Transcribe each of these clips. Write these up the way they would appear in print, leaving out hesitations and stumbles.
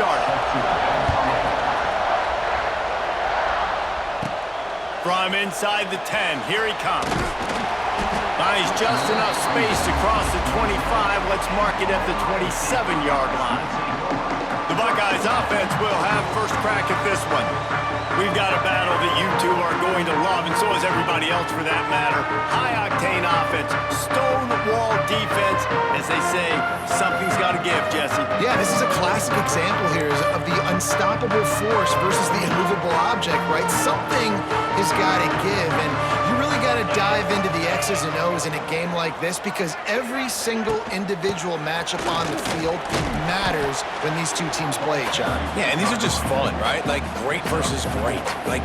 started. From inside the 10, here he comes. Finds just enough space to cross the 25. Let's mark it at the 27-yard line. The Buckeyes offense will have first crack at this one. We've got a battle that you two are going to love, and so is everybody else for that matter. High-octane offense, stone-wall defense. As they say, something's got to give, Jesse. Yeah, this is a classic example here of the unstoppable force versus the immovable object, right? Something has got to give, and you really got to dive into the X's and O's in a game like this because every single individual matchup on the field matters when these two teams play each other. Yeah, and these are just fun, right? Like great versus great. Like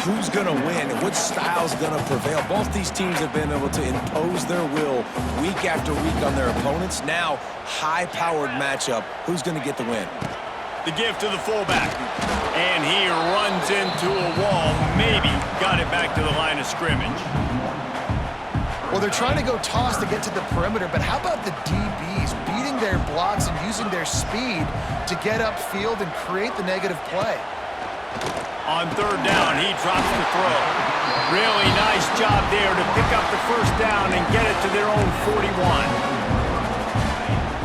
who's going to win and what style's going to prevail. Both these teams have been able to impose their will week after week on their opponents. Now, high-powered matchup. Who's going to get the win? The give to the fullback. And he runs into a wall. Maybe got it back to the line of scrimmage. Well, they're trying to go toss to get to the perimeter, but how about the DBs beating their blocks and using their speed to get upfield and create the negative play? On third down, he drops the throw. Really nice job there to pick up the first down and get it to their own 41.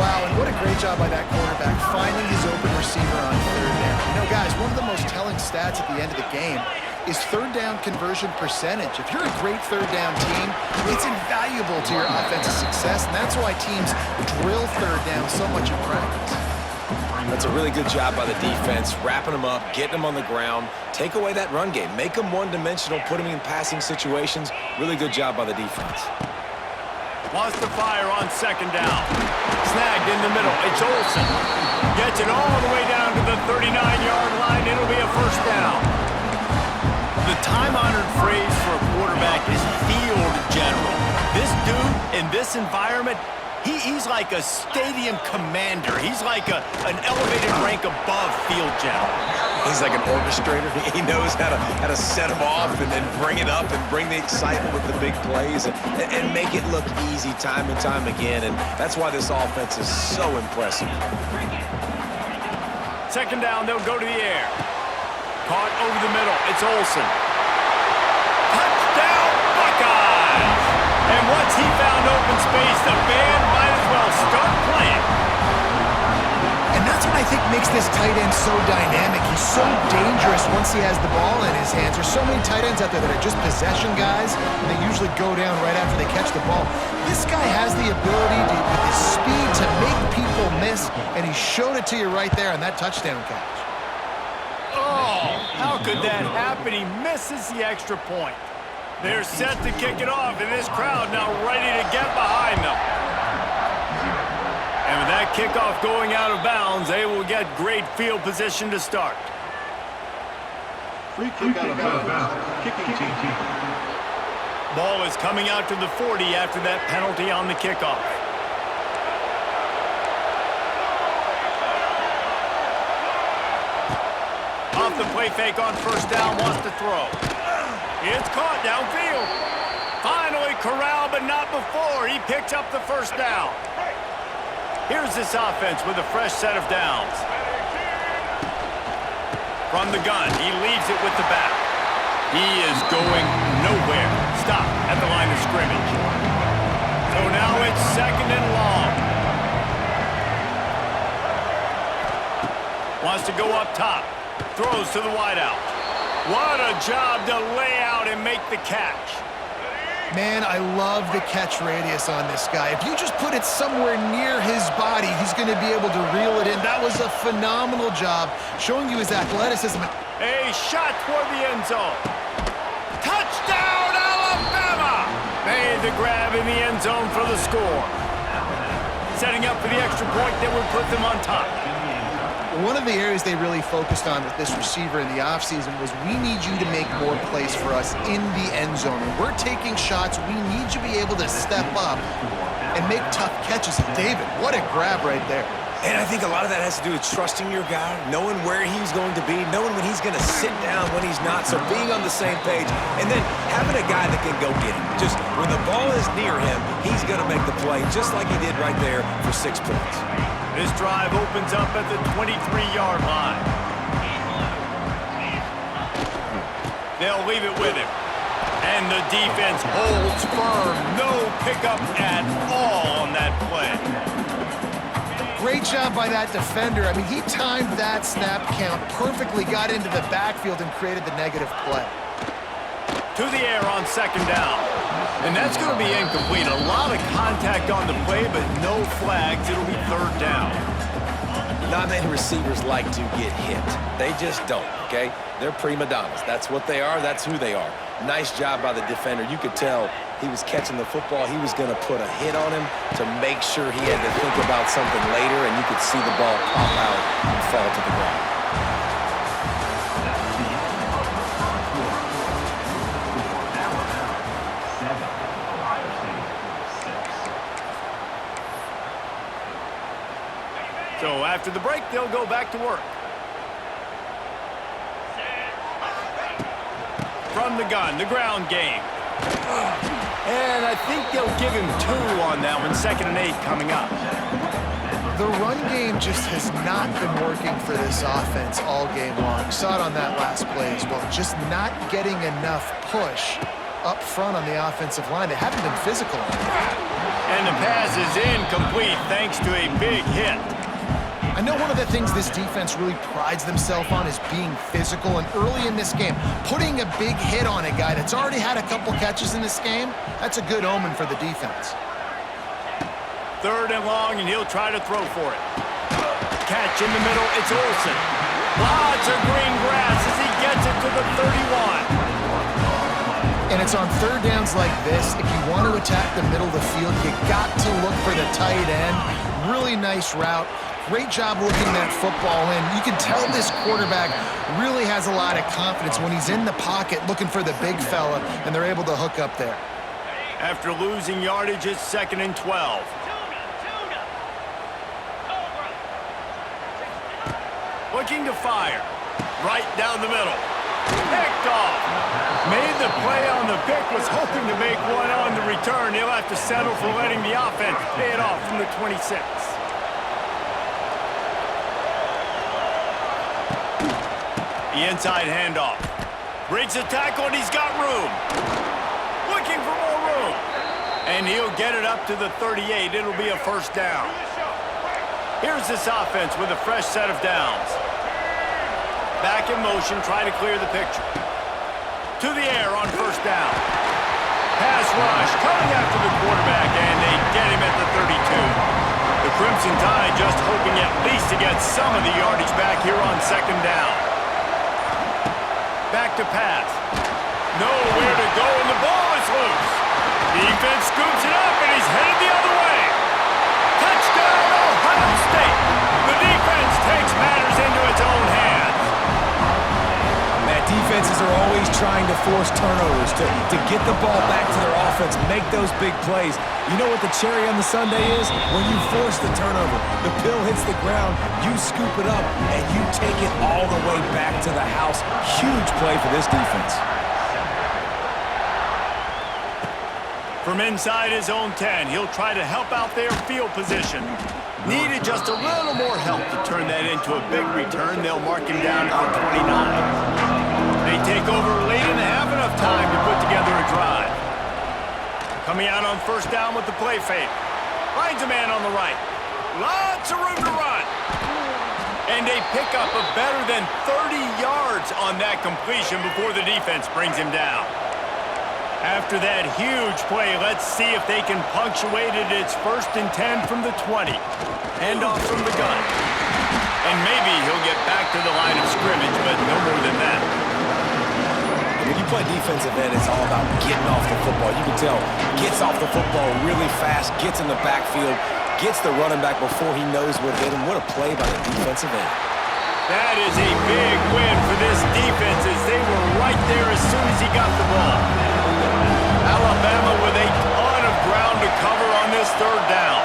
Wow, and what a great job by that quarterback, finding his open receiver on third down. You know, guys, one of the most telling stats at the end of the game is third down conversion percentage. If you're a great third down team, it's invaluable to your offensive success, and that's why teams drill third down so much in practice. That's a really good job by the defense, wrapping them up, getting them on the ground, take away that run game, make them one-dimensional, put them in passing situations. Really good job by the defense. Wants to fire on second down. Snagged in the middle. It's Olsen. Gets it all the way down to the 39-yard line. It'll be a first down. The time-honored phrase for a quarterback is field general. This dude in this environment, he's like a stadium commander. He's like an elevated rank above field general. He's like an orchestrator. He knows how to set them off and then bring it up and bring the excitement with the big plays and make it look easy time and time again. And that's why this offense is so impressive. Second down, they'll go to the air. Caught over the middle. It's Olsen. Touchdown, Buckeyes! And once he found open space, the band might as well start playing. And that's what I think makes this tight end so dynamic. He's so dangerous once he has the ball in his hands. There's so many tight ends out there that are just possession guys, and they usually go down right after they catch the ball. This guy has the ability to, with his speed, to make people miss, and he showed it to you right there on that touchdown catch. Oh, how could that happen? He misses the extra point. They're set to kick it off, and this crowd now ready to get behind them. And with that kickoff going out of bounds, they will get great field position to start. Free kick out of bounds. Kicking team. Ball is coming out to the 40 after that penalty on the kickoff. Off the play fake on first down, wants to throw. It's caught downfield. Finally corralled, but not before. He picked up the first down. Here's this offense with a fresh set of downs. From the gun, he leaves it with the back. He is going nowhere. Stop at the line of scrimmage. So now it's second and long. Wants to go up top. Throws to the wideout. What a job to lay out and make the catch. Man, I love the catch radius on this guy. If you just put it somewhere near his body, he's going to be able to reel it in. That was a phenomenal job, showing you his athleticism. A shot toward the end zone. Touchdown, Alabama! Made the grab in the end zone for the score. Setting up for the extra point that would put them on top. One of the areas they really focused on with this receiver in the offseason was we need you to make more plays for us in the end zone. When we're taking shots, we need you to be able to step up and make tough catches. And David, what a grab right there. And I think a lot of that has to do with trusting your guy, knowing where he's going to be, knowing when he's going to sit down, when he's not, so being on the same page, and then having a guy that can go get him. Just when the ball is near him, he's going to make the play, just like he did right there for 6 points. This drive opens up at the 23-yard line. They'll leave it with him. And the defense holds firm. No pickup at all on that play. Great job by that defender. I mean, he timed that snap count perfectly, got into the backfield, and created the negative play. To the air on second down. And that's going to be incomplete. A lot of contact on the play, but no flags. It'll be third down. Not many receivers like to get hit. They just don't, okay? They're prima donnas. That's what they are. That's who they are. Nice job by the defender. You could tell he was catching the football. He was going to put a hit on him to make sure he had to think about something later, and you could see the ball pop out and fall to the ground. So after the break, they'll go back to work. From the gun, the ground game. And I think they'll give him 2 on that one. 2nd and 8 coming up. The run game just has not been working for this offense all game long. You saw it on that last play as well. Just not getting enough push up front on the offensive line. They haven't been physical. And the pass is incomplete thanks to a big hit. I know one of the things this defense really prides themselves on is being physical, and early in this game, putting a big hit on a guy that's already had a couple catches in this game, that's a good omen for the defense. 3rd and long, and he'll try to throw for it. Catch in the middle, it's Olsen. Lots of green grass as he gets it to the 31. And it's on third downs like this, if you want to attack the middle of the field, you got to look for the tight end. Really nice route. Great job looking that football in. You can tell this quarterback really has a lot of confidence when he's in the pocket looking for the big fella, and they're able to hook up there. After losing yardage, it's 2nd and 12. Looking to fire. Right down the middle. Picked off. Made the play on the pick, was hoping to make one on the return. He'll have to settle for letting the offense pay it off from the 26. The inside handoff. Breaks the tackle, and he's got room. Looking for more room. And he'll get it up to the 38. It'll be a first down. Here's this offense with a fresh set of downs. Back in motion, try to clear the picture. To the air on first down. Pass rush, coming after the quarterback, and they get him at the 32. The Crimson Tide just hoping at least to get some of the yardage back here on second down. Back to pass. Nowhere to go, and the ball is loose. Defense scoops it up, and he's headed the other way. Touchdown, Ohio State. The defense takes matters into its own hands. Matt, defenses are always trying to force turnovers, to get the ball back to their offense, make those big plays. You know what the cherry on the sundae is? When you force the turnover, the pill hits the ground, you scoop it up, and you take it all the way back to the house. Huge play for this defense. From inside his own 10, he'll try to help out their field position. Needed just a little more help to turn that into a big return. They'll mark him down at the 29. They take over late and have enough time to put together a drive. Coming out on first down with the play fake. Finds a man on the right. Lots of room to run. And they pick up a better than 30 yards on that completion before the defense brings him down. After that huge play, let's see if they can punctuate it. It's 1st and 10 from the 20. Handoff from the gun. And maybe he'll get back to the line of scrimmage, but no more than that. When you play defensive end, it's all about getting off the football. You can tell, gets off the football really fast, gets in the backfield, gets the running back before he knows what hit him. What a play by the defensive end. That is a big win for this defense as they were right there as soon as he got the ball. Alabama with a ton of ground to cover on this third down.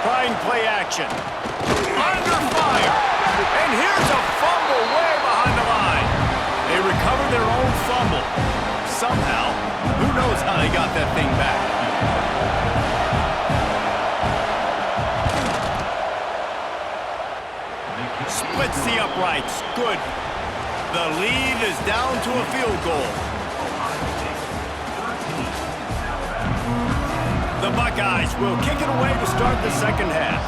Trying play action. Under fire. And here's a fumble way behind the line. They recover their own fumble. Somehow, who knows how they got that thing back. against the uprights. Good. The lead is down to a field goal. The Buckeyes will kick it away to start the second half.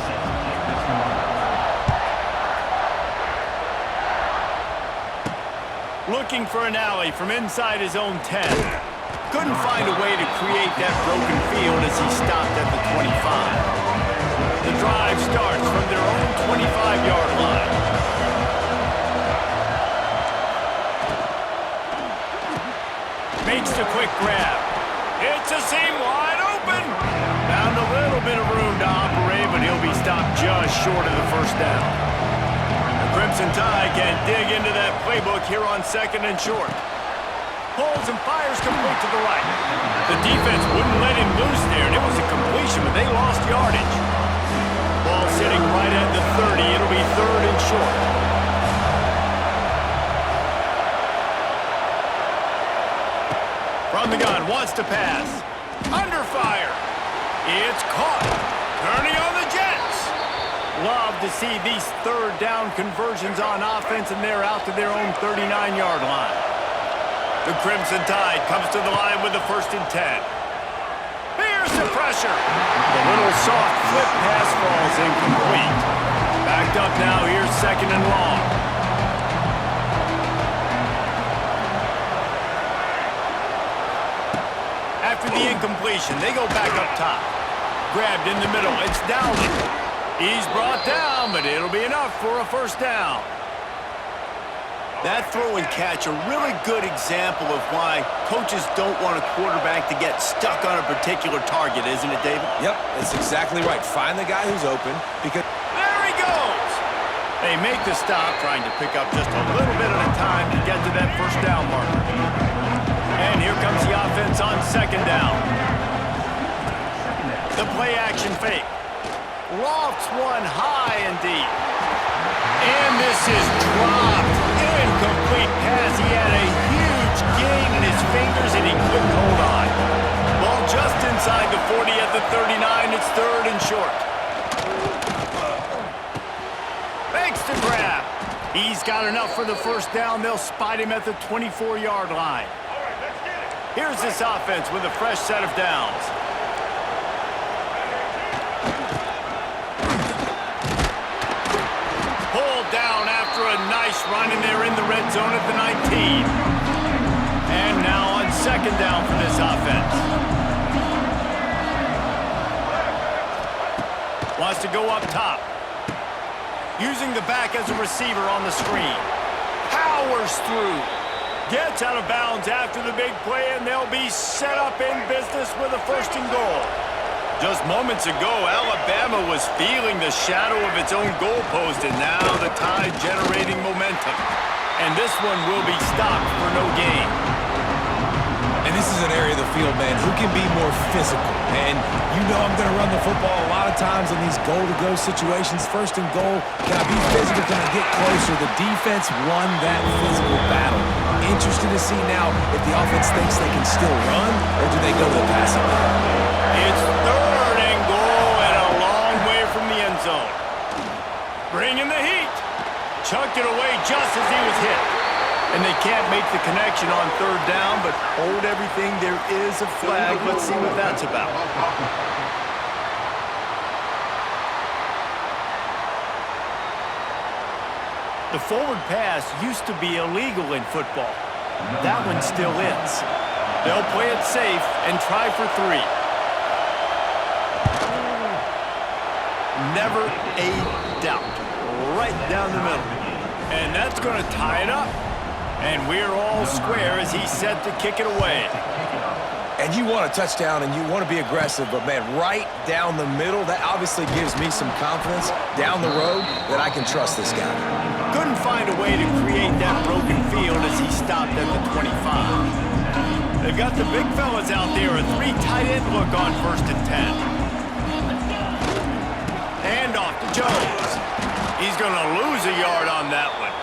Looking for an alley from inside his own 10. Couldn't find a way to create that broken field as he stopped at the 25. The drive starts from their own 25-yard line. Makes the quick grab. It's a seam wide open. Found a little bit of room to operate, but he'll be stopped just short of the first down. The Crimson Tide can dig into that playbook here on second and short. Pulls and fires complete to the right. The defense wouldn't let him loose there, and it was a completion, but they lost yardage. Ball sitting right at the 30. It'll be third and short. From the gun, wants to pass. Under fire. It's caught. Turning on the Jets. Love to see these third down conversions on offense, and they're out to their own 39-yard line. The Crimson Tide comes to the line with the 1st and 10. Here's the pressure. The little soft flip pass falls incomplete. Backed up now, here's 2nd and long. After the incompletion, they go back up top. Grabbed in the middle, it's Dowling. He's brought down, but it'll be enough for a 1st down. That throw and catch, a really good example of why coaches don't want a quarterback to get stuck on a particular target, isn't it, David? Yep, that's exactly right. Find the guy who's open because... There he goes! They make the stop, trying to pick up just a little bit at a time to get to that 1st down marker. And here comes the offense on 2nd down. The play action fake. Lofts one high and deep. And this is dropped. Incomplete pass. He had a huge gain in his fingers and he couldn't hold on. Ball just inside the 40 at the 39. It's 3rd and short. Makes the grab. He's got enough for the 1st down. They'll spot him at the 24-yard line. Here's this offense with a fresh set of downs. Pulled down after a nice run, and they're in the red zone at the 19. And now on 2nd down for this offense. Wants to go up top. Using the back as a receiver on the screen. Powers through. Gets out of bounds after the big play, and they'll be set up in business with a 1st and goal. Just moments ago, Alabama was feeling the shadow of its own goalpost, and now the Tide generating momentum. And this one will be stopped for no gain. And this is an area of the field, man, who can be more physical. And you know I'm going to run the football a lot of times in these goal-to-go situations. 1st and goal, can I be physical? Can I get closer? The defense won that physical battle. Interested to see now if the offense thinks they can still run, or do they go to the passing game? It's 3rd and goal and a long way from the end zone. Bringing the heat. Chucked it away just as he was hit. And they can't make the connection on 3rd down, but hold everything. There is a flag. Let's see what that's about. The forward pass used to be illegal in football. That one still is. They'll play it safe and try for 3. Never a doubt. Right down the middle. And that's going to tie it up. And we're all square as he's set to kick it away. And you want a touchdown and you want to be aggressive, but, man, right down the middle, that obviously gives me some confidence down the road that I can trust this guy. Couldn't find a way to create that broken field as he stopped at the 25. They've got the big fellas out there, a 3 tight end look on 1st and 10. Hand off to Jones. He's going to lose a yard on that one.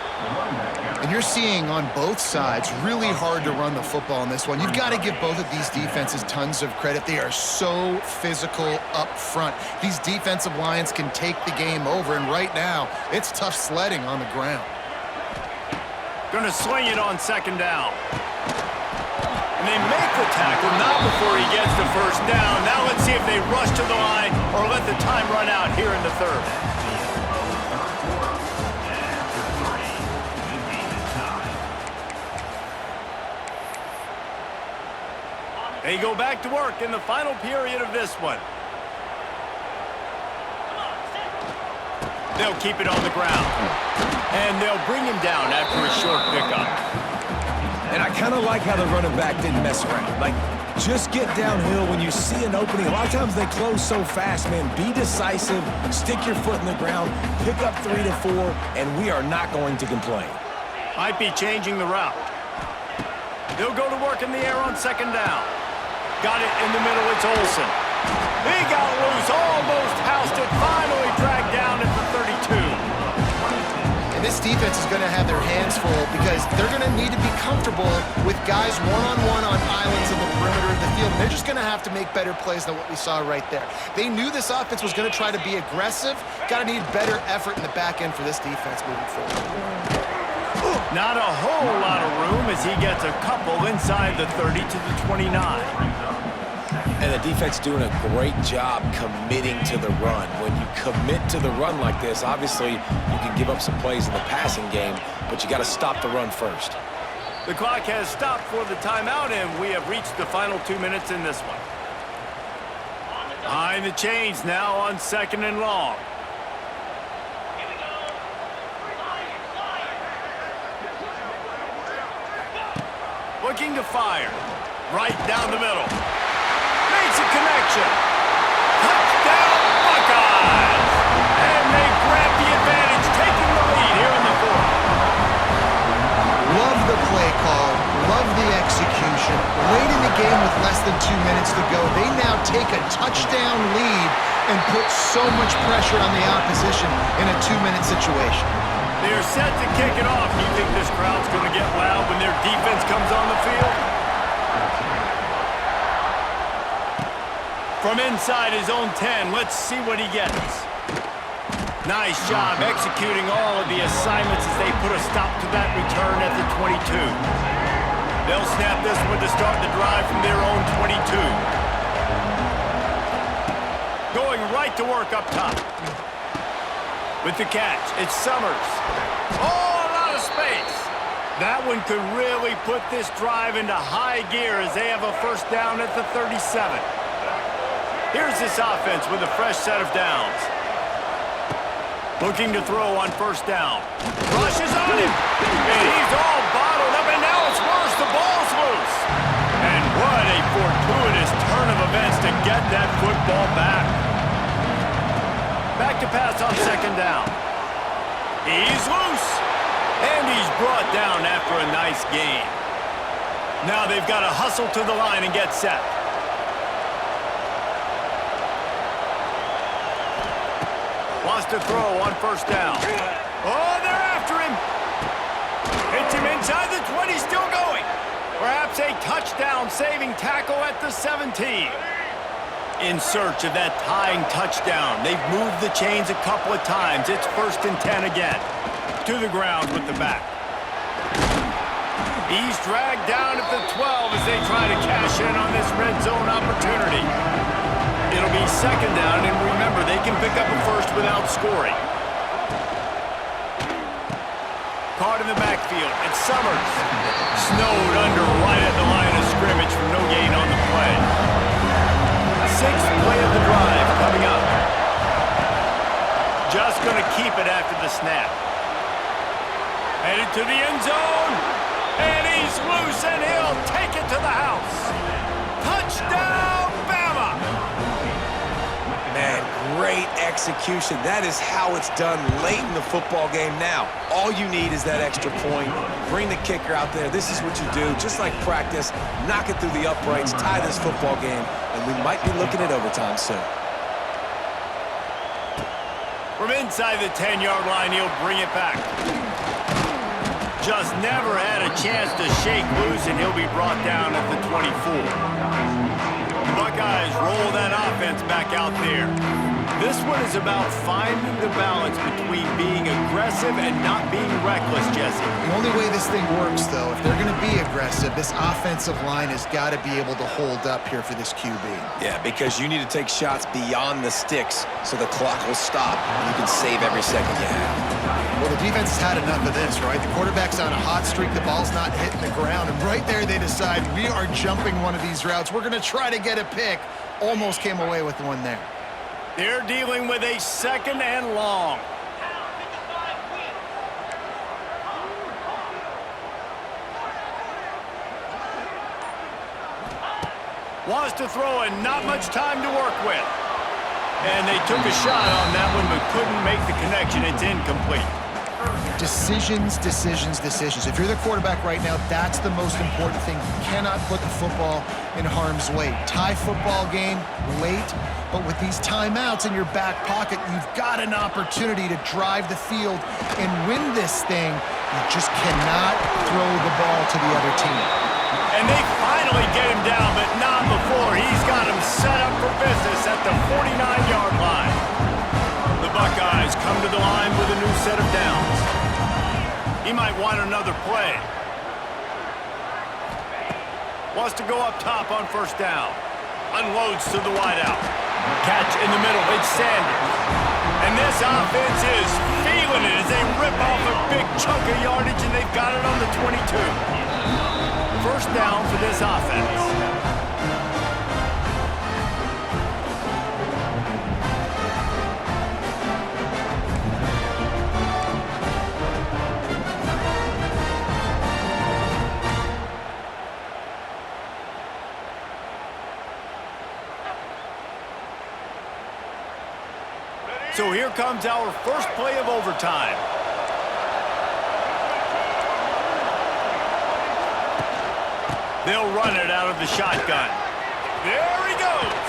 And you're seeing on both sides really hard to run the football in this one. You've got to give both of these defenses tons of credit. They are so physical up front. These defensive lines can take the game over, and right now, it's tough sledding on the ground. Gonna swing it on second down. And they make the tackle, not before he gets the first down. Now let's see if they rush to the line or let the time run out here in the third. They go back to work in the final period of this one. They'll keep it on the ground. And they'll bring him down after a short pickup. And I kind of like how the running back didn't mess around. Like, just get downhill when you see an opening. A lot of times they close so fast, man. Be decisive, stick your foot in the ground, pick up 3 to 4, and we are not going to complain. Might be changing the route. They'll go to work in the air on second down. Got it in the middle, it's Olsen. He got loose, almost housed it, finally dragged down at the 32. And this defense is going to have their hands full because they're going to need to be comfortable with guys one-on-one on islands in the perimeter of the field. And they're just going to have to make better plays than what we saw right there. They knew this offense was going to try to be aggressive. Got to need better effort in the back end for this defense moving forward. Not a whole lot of room as he gets a couple inside the 30 to the 29. And the defense doing a great job committing to the run. When you commit to the run like this, obviously you can give up some plays in the passing game, but you got to stop the run first. The clock has stopped for the timeout, and we have reached the final 2 minutes in this one. Behind the chains now on second and long. Looking to fire. Right down the middle. Makes a connection. Touchdown, Buckeyes! And they grab the advantage, taking the lead here in the fourth. Love the play call. Love the execution. Late in the game with less than 2 minutes to go, they now take a touchdown lead and put so much pressure on the opposition in a 2-minute situation. They are set to kick it off. Do you think this crowd's going to get loud when their defense comes on the field? From inside his own 10, let's see what he gets. Nice job executing all of the assignments as they put a stop to that return at the 22. They'll snap this one to start the drive from their own 22. Going right to work up top. With the catch, it's Summers. Oh, a lot of space. That one could really put this drive into high gear as they have a first down at the 37. Here's this offense with a fresh set of downs. Looking to throw on first down. Rushes on him. And he's all bottled up, and now it's worse. The ball's loose. And what a fortuitous turn of events to get that football back. Back to pass on second down. He's loose. And he's brought down after a nice gain. Now they've got to hustle to the line and get set. Wants to throw on first down. Oh, they're after him. Hits him inside the 20, still going. Perhaps a touchdown-saving tackle at the 17. In search of that tying touchdown. They've moved the chains a couple of times. It's 1st and 10 again. To the ground with the back. He's dragged down at the 12 as they try to cash in on this red zone opportunity. It'll be second down, and remember, they can pick up a first without scoring. Caught in the backfield, it's Summers. Snowed under right at the line of scrimmage for no gain on the play. 6th play of the drive coming up. Just going to keep it after the snap. Headed to the end zone. And he's loose, and he'll take it to the house. Touchdown, Bama! Man, great execution. That is how it's done late in the football game now. All you need is that extra point. Bring the kicker out there. This is what you do. Just like practice, knock it through the uprights, tie this football game, and we might be looking at overtime soon. From inside the 10-yard line, he'll bring it back. Just never had a chance to shake loose, and he'll be brought down at the 24. The Buckeyes roll that offense back out there. This one is about finding the balance between being aggressive and not being reckless, Jesse. The only way this thing works, though, if they're going to be aggressive, this offensive line has got to be able to hold up here for this QB. Yeah, because you need to take shots beyond the sticks so the clock will stop and you can save every second you have. Well, the defense has had enough of this, right? The quarterback's on a hot streak. The ball's not hitting the ground. And right there, they decide, we are jumping one of these routes. We're going to try to get a pick. Almost came away with one there. They're dealing with a 2nd and long. Wants to throw and not much time to work with. And they took a shot on that one but couldn't make the connection. It's incomplete. Decisions, decisions, decisions. If you're the quarterback right now, that's the most important thing. You cannot put the football in harm's way. Tie football game late, but with these timeouts in your back pocket, you've got an opportunity to drive the field and win this thing. You just cannot throw the ball to the other team. And they finally get him down, but not before. He's got him set up for business at the 49-yard line. The Buckeyes come to the line with a new set of downs. He might want another play. Wants to go up top on 1st down. Unloads to the wideout. Catch in the middle. It's Sanders. And this offense is feeling it as they rip off a big chunk of yardage, and they've got it on the 22. 1st down for this offense. So here comes our first play of overtime. They'll run it out of the shotgun. There he goes.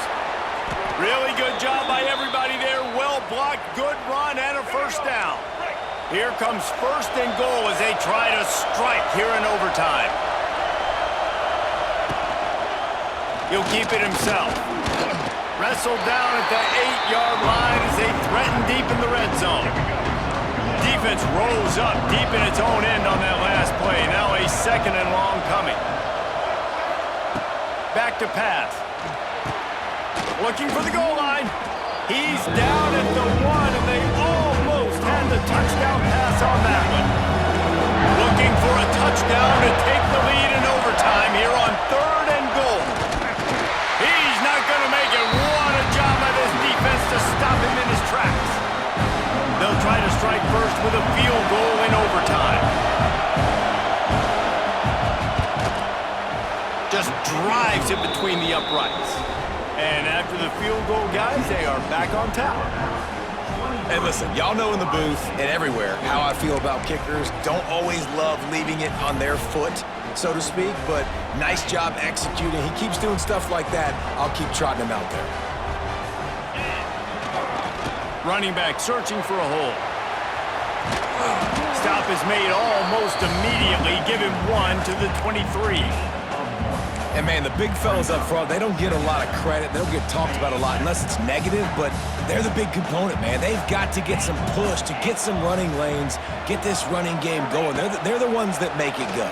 Really good job by everybody there. Well blocked, good run, and a 1st down. Here comes 1st and goal as they try to strike here in overtime. He'll keep it himself. Wrestled down at the 8-yard line as they threaten deep in the red zone. Defense rose up deep in its own end on that last play. Now a 2nd and long coming. Back to pass. Looking for the goal line. He's down at the 1, and they almost had the touchdown pass on that one. Looking for a touchdown to take the lead in overtime here on 3rd and goal. He's not going to make it. What a job by this defense to stop him in his tracks. They'll try to strike first with a field goal in overtime. Just drives it between the uprights. And after the field goal, guys, they are back on top. Hey, listen, y'all know in the booth and everywhere how I feel about kickers. Don't always love leaving it on their foot, so to speak, but nice job executing. He keeps doing stuff like that. I'll keep trotting him out there. Running back searching for a hole. Stop is made almost immediately. Give him 1 to the 23. And, man, the big fellas up front, they don't get a lot of credit. They don't get talked about a lot unless it's negative, but they're the big component, man. They've got to get some push, to get some running lanes, get this running game going. They're the ones that make it go.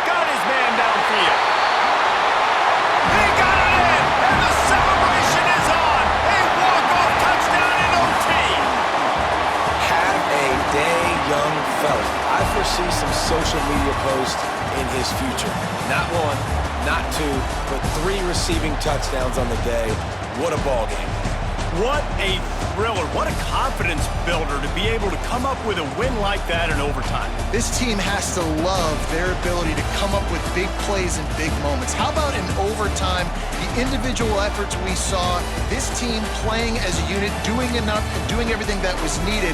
Got his man downfield. He got it in, and the celebration is on. A walk-off touchdown in OT. Have a day, young fella. I foresee some social media posts in his future. Not 1, not 2, but 3 receiving touchdowns on the day. What a ball game. What a thriller. What a confidence builder to be able to come up with a win like that in overtime. This team has to love their ability to come up with big plays and big moments. How about in overtime, the individual efforts we saw, this team playing as a unit, doing enough and doing everything that was needed.